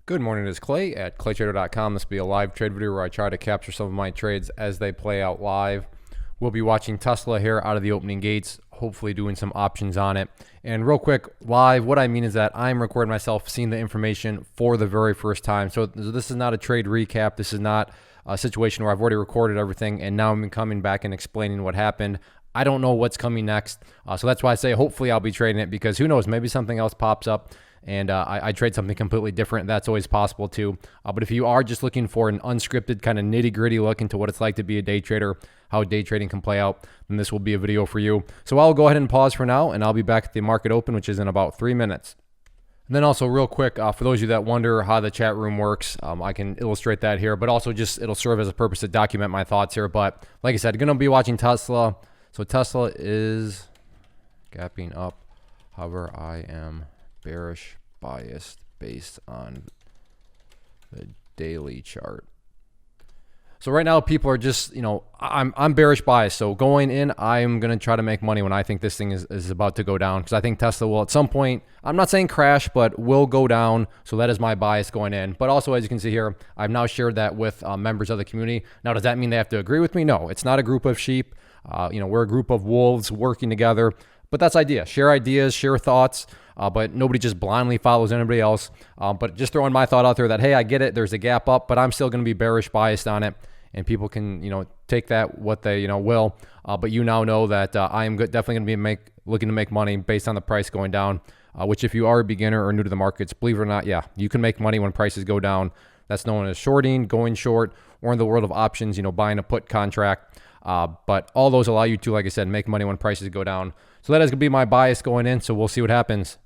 Good morning, it's Clay at claytrader.com. This will be a live trade video where I try to capture some of my trades as they play out live. We'll be watching Tesla here out of the opening gates, hopefully doing some options on it. And real quick, live, what I mean is that I'm recording myself seeing the information for the very first time. So this is not a trade recap. This is not a situation where I've already recorded everything and now I'm coming back and explaining what happened. I don't know what's coming next. So that's why I say hopefully I'll be trading it, because who knows, maybe something else pops up and I trade something completely different. That's always possible too. But if you are just looking for an unscripted kind of nitty gritty look into what it's like to be a day trader, how day trading can play out, then this will be a video for you. So I'll go ahead and pause for now and I'll be back at the market open, which is in about 3 minutes. And then also real quick, for those of you that wonder how the chat room works, I can illustrate that here, but also just it'll serve as a purpose to document my thoughts here. But like I said, going to be watching Tesla. So Tesla is gapping up. However, I am bearish biased based on the daily chart. So right now people are just, I'm bearish biased. So going in, I'm going to try to make money when I think this thing is about to go down, because I think Tesla will at some point, I'm not saying crash, but will go down. So that is my bias going in. But also, as you can see here, I've now shared that with members of the community. Now, does that mean they have to agree with me? No, it's not a group of sheep. We're a group of wolves working together. But that's the idea. Share ideas, share thoughts, but nobody just blindly follows anybody else. But just throwing my thought out there that, hey, I get it, there's a gap up, but I'm still going to be bearish biased on it. And people can, take that what they, will. But you now know that I am definitely going to be looking to make money based on the price going down, which if you are a beginner or new to the markets, believe it or not, yeah, you can make money when prices go down. That's known as shorting, going short, or in the world of options, buying a put contract. But all those allow you to, like I said, make money when prices go down. So that is going to be my bias going in. So we'll see what happens.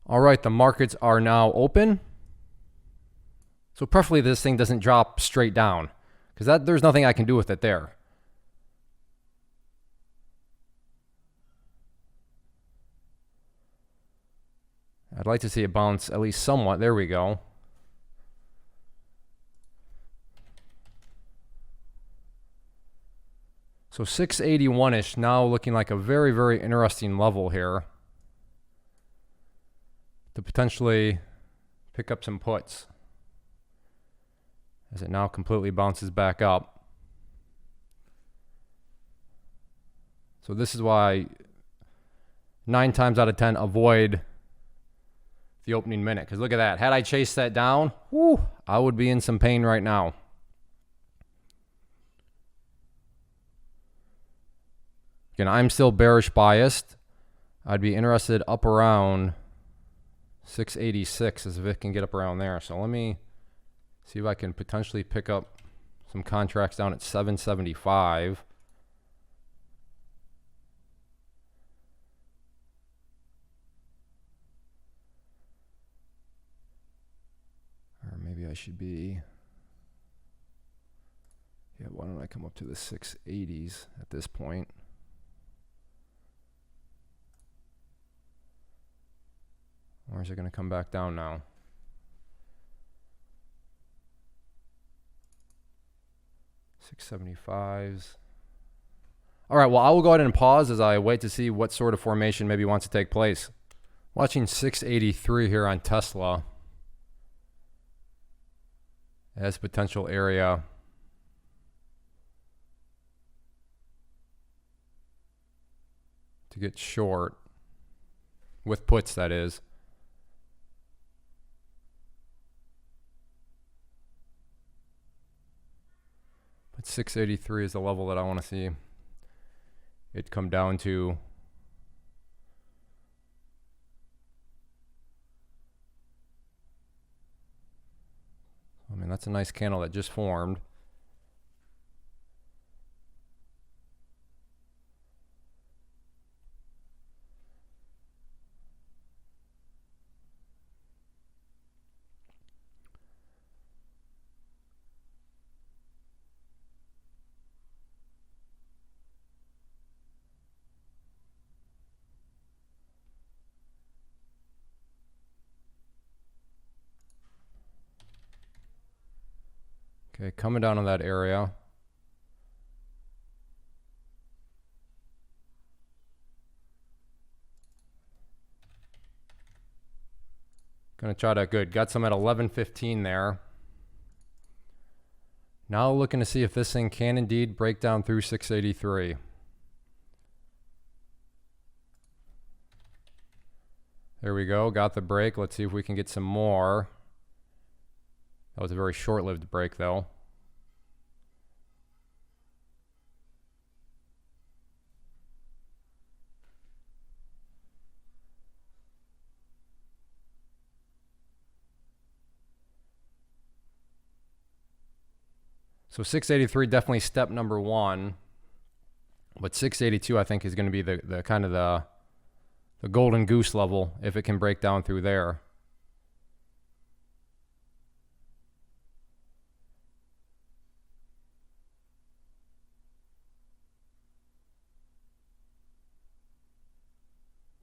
All right, the markets are now open. So preferably this thing doesn't drop straight down, because there's nothing I can do with it there. I'd like to see it bounce at least somewhat. There we go. So 681-ish now looking like a very, very interesting level here to potentially pick up some puts as it now completely bounces back up. So this is why 9 times out of 10 avoid the opening minute, because look at that. Had I chased that down, I would be in some pain right now. Again, I'm still bearish biased. I'd be interested up around 686 as if it can get up around there. So let me see if I can potentially pick up some contracts down at 775. Or maybe I should be, why don't I come up to the 680s at this point? Or is it going to come back down now? $675s. All right, well, I will go ahead and pause as I wait to see what sort of formation maybe wants to take place. Watching 683 here on Tesla as potential area. To get short with puts, that is. But 683 is the level that I want to see it come down to. I mean, that's a nice candle that just formed. Okay, coming down on that area. Gonna try to, good, got some at 11.15 there. Now looking to see if this thing can indeed break down through 683. There we go, got the break. Let's see if we can get some more. That was a very short-lived break though. So 683 definitely step number one, but 682 I think is going to be the kind of the golden goose level if it can break down through there.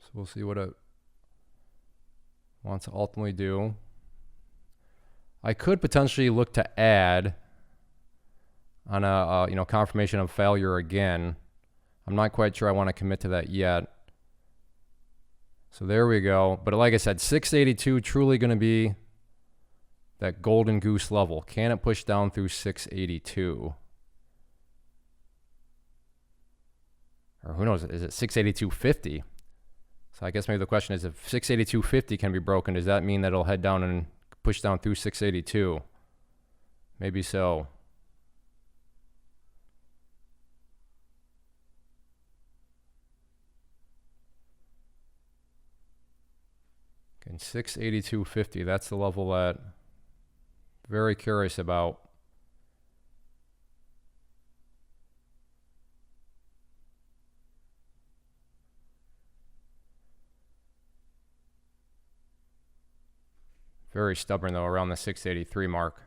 So we'll see what it wants to ultimately do. I could potentially look to add on a confirmation of failure again. I'm not quite sure I want to commit to that yet. So there we go. But like I said, 682 truly going to be that golden goose level. Can it push down through 682? Or who knows, is it 682.50? So I guess maybe the question is, if 682.50 can be broken, does that mean that it'll head down and push down through 682? Maybe so. And 682.50, that's the level that I'm very curious about. Very stubborn though, around the 683 mark.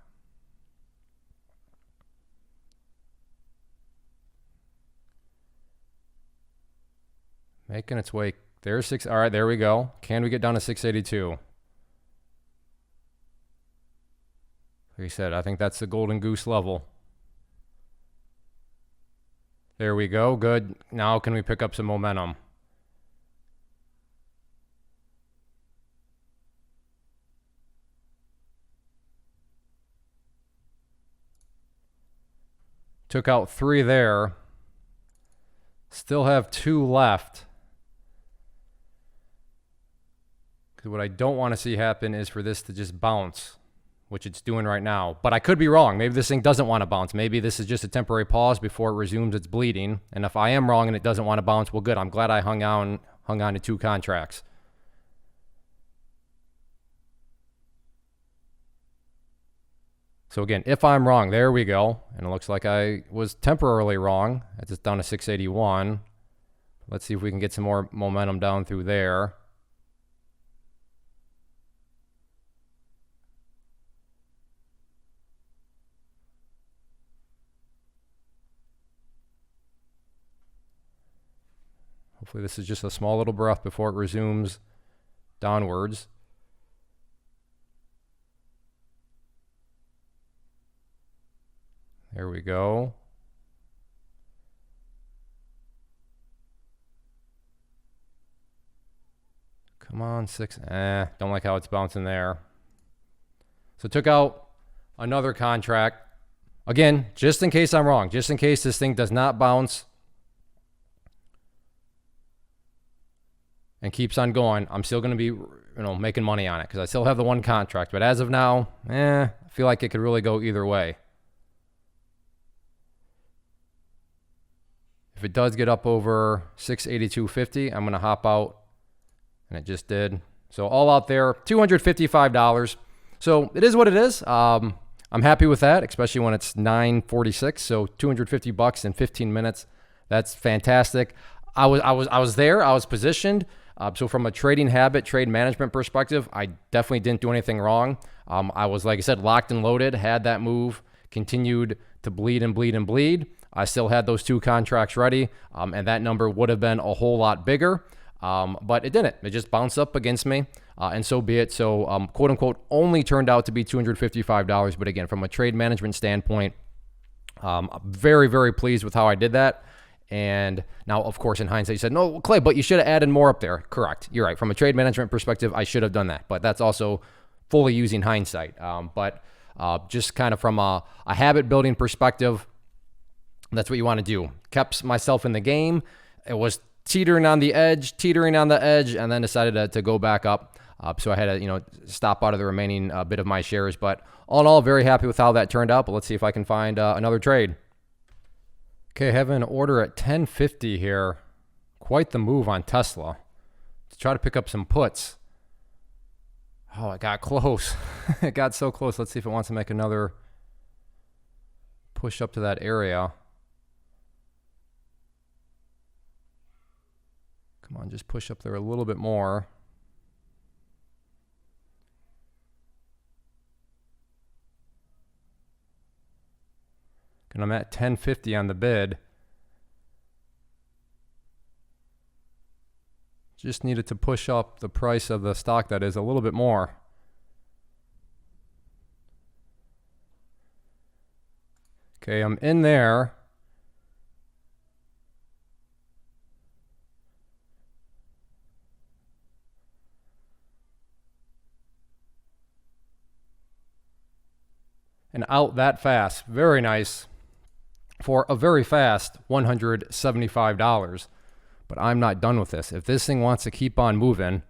Making its way. There's six. All right, there we go. Can we get down to 682? Like I said, I think that's the golden goose level. There we go. Good. Now can we pick up some momentum? Took out 3 there. Still have 2 left. What I don't want to see happen is for this to just bounce, which it's doing right now. But I could be wrong. Maybe this thing doesn't want to bounce. Maybe this is just a temporary pause before it resumes its bleeding. And if I am wrong and it doesn't want to bounce, well, good. I'm glad I hung on to 2 contracts. So again, if I'm wrong, there we go. And it looks like I was temporarily wrong. It's just down to 681. Let's see if we can get some more momentum down through there. Hopefully this is just a small little breath before it resumes downwards. There we go. Come on, 6. Don't like how it's bouncing there. So took out another contract. Again, just in case I'm wrong, just in case this thing does not bounce and keeps on going, I'm still going to be, making money on it because I still have the 1 contract. But as of now, I feel like it could really go either way. If it does get up over 682.50, I'm going to hop out, and it just did. So all out there, $255. So it is what it is. I'm happy with that, especially when it's 9:46. So $250 in 15 minutes. That's fantastic. I was there. I was positioned. So from a trading habit, trade management perspective, I definitely didn't do anything wrong. I was, like I said, locked and loaded, had that move, continued to bleed and bleed and bleed. I still had those 2 contracts ready, and that number would have been a whole lot bigger, but it didn't. It just bounced up against me, and so be it. So, quote unquote, only turned out to be $255. But again, from a trade management standpoint, I'm very, very pleased with how I did that. And now, of course, in hindsight, you said, no, Clay, but you should have added more up there. Correct. You're right. From a trade management perspective, I should have done that. But that's also fully using hindsight. But just kind of from a habit building perspective, that's what you want to do. Kept myself in the game. It was teetering on the edge, and then decided to go back up. So I had to, stop out of the remaining bit of my shares. But all in all, very happy with how that turned out. But let's see if I can find another trade. Okay, I have an order at 1050 here. Quite the move on Tesla to try to pick up some puts. Oh, it got close. It got so close. Let's see if it wants to make another push up to that area. Come on, just push up there a little bit more. And I'm at 1050 on the bid. Just needed to push up the price of the stock, that is, a little bit more. Okay, I'm in there. And out that fast. Very nice for a very fast $175. But I'm not done with this. If this thing wants to keep on moving,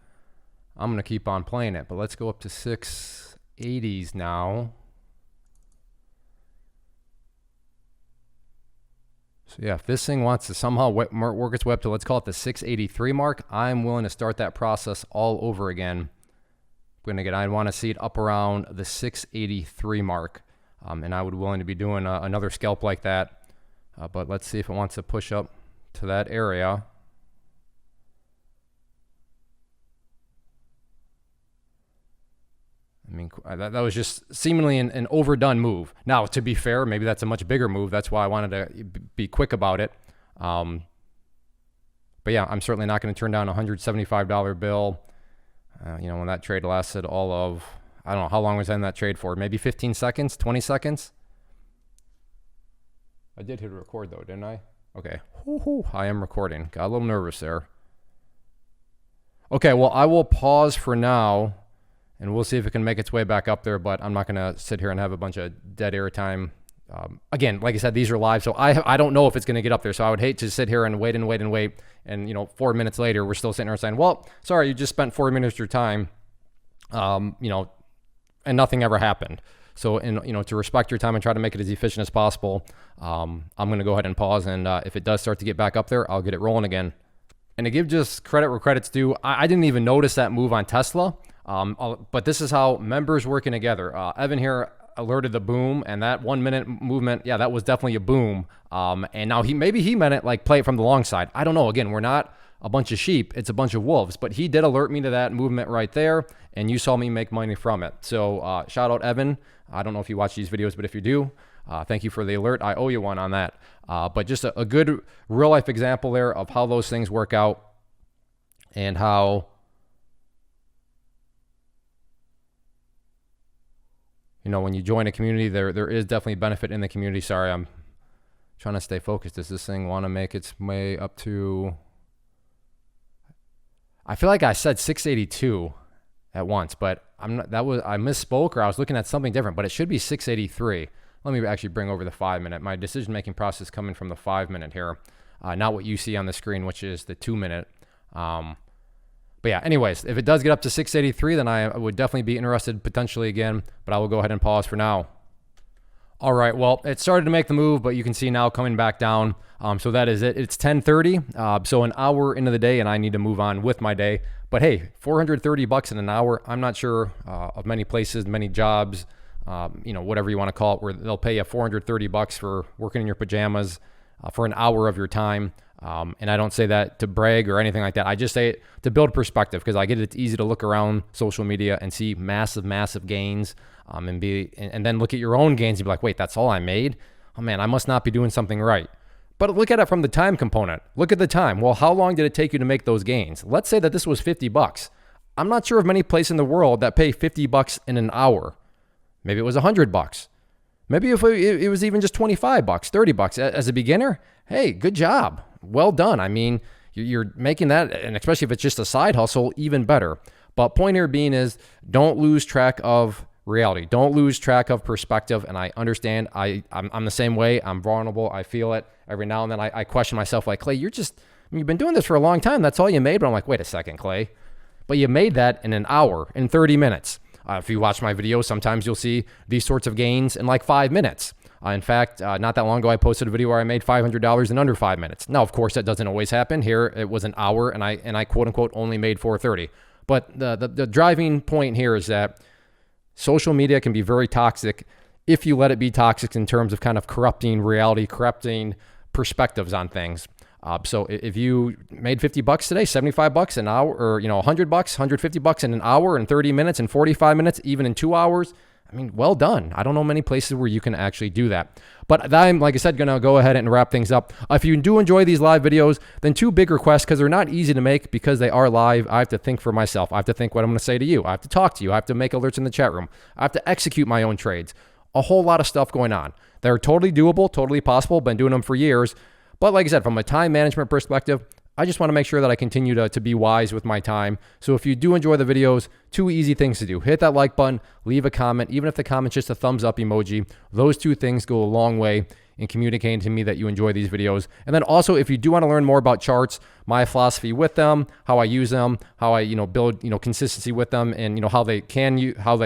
I'm going to keep on playing it. But let's go up to 680s now. So yeah, if this thing wants to somehow work its way up to, let's call it the 683 mark, I'm willing to start that process all over again. I want to see it up around the 683 mark. And I would be willing to be doing another scalp like that. But let's see if it wants to push up to that area. I mean, that was just seemingly an overdone move. Now, to be fair, maybe that's a much bigger move. That's why I wanted to be quick about it. But yeah, I'm certainly not going to turn down a $175 bill. When that trade lasted all of, I don't know, how long was I in that trade for? Maybe 15 seconds, 20 seconds? I did hit record though, didn't I? Okay. I am recording. Got a little nervous there. Okay, well, I will pause for now, and we'll see if it can make its way back up there, but I'm not going to sit here and have a bunch of dead air time. Again, like I said, these are live, so I don't know if it's going to get up there, so I would hate to sit here and wait. And 4 minutes later, we're still sitting here saying, well, sorry, you just spent 4 minutes of your time, and nothing ever happened. So, to respect your time and try to make it as efficient as possible, I'm going to go ahead and pause. And if it does start to get back up there, I'll get it rolling again. And to give just credit where credit's due, I didn't even notice that move on Tesla. But this is how members working together. Evan here alerted the boom, and that 1 minute movement, yeah, that was definitely a boom. And now maybe he meant it like play it from the long side. I don't know. Again, we're not a bunch of sheep, it's a bunch of wolves, but he did alert me to that movement right there, and you saw me make money from it. So shout out Evan. I don't know if you watch these videos, but if you do, thank you for the alert. I owe you one on that. But just a good real life example there of how those things work out, and how when you join a community, there is definitely benefit in the community. Sorry, I'm trying to stay focused. Does this thing want to make its way up to, I feel like I said 682 at once, but I misspoke, or I was looking at something different, but it should be 683. Let me actually bring over the 5 minute. My decision-making process coming from the 5 minute here, not what you see on the screen, which is the 2 minute. But yeah, anyways, if it does get up to 683, then I would definitely be interested potentially again, but I will go ahead and pause for now. All right, well, it started to make the move, but you can see now coming back down. So that is it. It's 10:30, so an hour into the day, and I need to move on with my day. But hey, $430 in an hour. I'm not sure of many places, many jobs, whatever you want to call it, where they'll pay you $430 for working in your pajamas for an hour of your time. And I don't say that to brag or anything like that. I just say it to build perspective, because I get it's easy to look around social media and see massive gains, and then look at your own gains and be like, wait, that's all I made? Oh man, I must not be doing something right. But look at it from the time component. Look at the time. Well, how long did it take you to make those gains? Let's say that this was $50. I'm not sure of many places in the world that pay $50 in an hour. Maybe it was $100. Maybe if it was even just $25, $30 as a beginner. Hey, good job. Well done. I mean, you're making that, and especially if it's just a side hustle, even better. But point here being is don't lose track of reality. Don't lose track of perspective. And I understand I'm the same way. I'm vulnerable. I feel it every now and then. I question myself like, Clay, you've been doing this for a long time. That's all you made. But I'm like, wait a second, Clay. But you made that in an hour, in 30 minutes. If you watch my videos, sometimes you'll see these sorts of gains in like 5 minutes. In fact, not that long ago, I posted a video where I made $500 in under 5 minutes. Now, of course, that doesn't always happen. Here, it was an hour, and I quote unquote only made $430. But the driving point here is that social media can be very toxic if you let it be toxic in terms of kind of corrupting reality, corrupting perspectives on things. So if you made $50 today, $75 an hour, or $100, $150 in an hour, in 30 minutes, in 45 minutes, even in 2 hours, I mean, well done. I don't know many places where you can actually do that. But I'm, like I said, going to go ahead and wrap things up. If you do enjoy these live videos, then 2 big requests, because they're not easy to make because they are live. I have to think for myself. I have to think what I'm going to say to you. I have to talk to you. I have to make alerts in the chat room. I have to execute my own trades. A whole lot of stuff going on. They're totally doable, totally possible. Been doing them for years. But like I said, from a time management perspective, I just want to make sure that I continue to be wise with my time. So if you do enjoy the videos, 2 easy things to do. Hit that like button, leave a comment, even if the comment's just a thumbs up emoji. Those 2 things go a long way in communicating to me that you enjoy these videos. And then also, if you do want to learn more about charts, my philosophy with them, how I use them, how I build consistency with them, and how they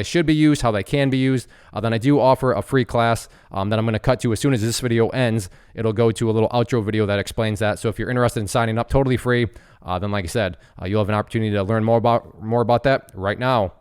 should be used, how they can be used, then I do offer a free class that I'm going to cut to as soon as this video ends. It'll go to a little outro video that explains that. So if you're interested in signing up, totally free, then like I said, you'll have an opportunity to learn more about that right now.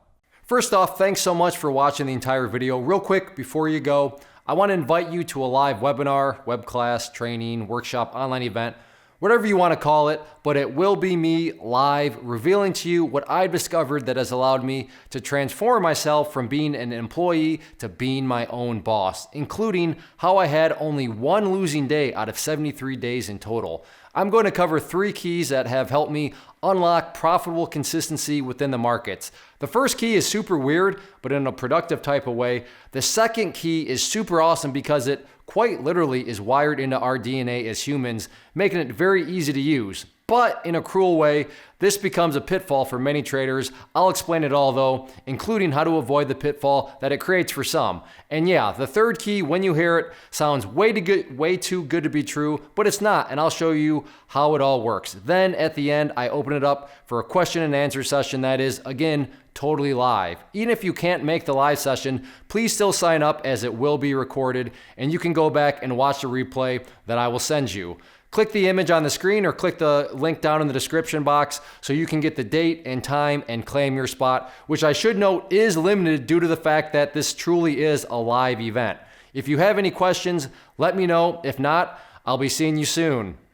First off, thanks so much for watching the entire video. Real quick before you go, I want to invite you to a live webinar, web class, training, workshop, online event, whatever you want to call it, but it will be me live revealing to you what I've discovered that has allowed me to transform myself from being an employee to being my own boss, including how I had only 1 losing day out of 73 days in total. I'm going to cover 3 keys that have helped me unlock profitable consistency within the markets. The first key is super weird, but in a productive type of way. The second key is super awesome because it quite literally is wired into our DNA as humans, making it very easy to use. But in a cruel way, this becomes a pitfall for many traders. I'll explain it all though, including how to avoid the pitfall that it creates for some. And yeah, the third key, when you hear it, sounds way too good to be true, but it's not, and I'll show you how it all works. Then at the end, I open it up for a question and answer session that is, again, totally live. Even if you can't make the live session, please still sign up as it will be recorded, and you can go back and watch the replay that I will send you. Click the image on the screen or click the link down in the description box so you can get the date and time and claim your spot, which I should note is limited due to the fact that this truly is a live event. If you have any questions, let me know. If not, I'll be seeing you soon.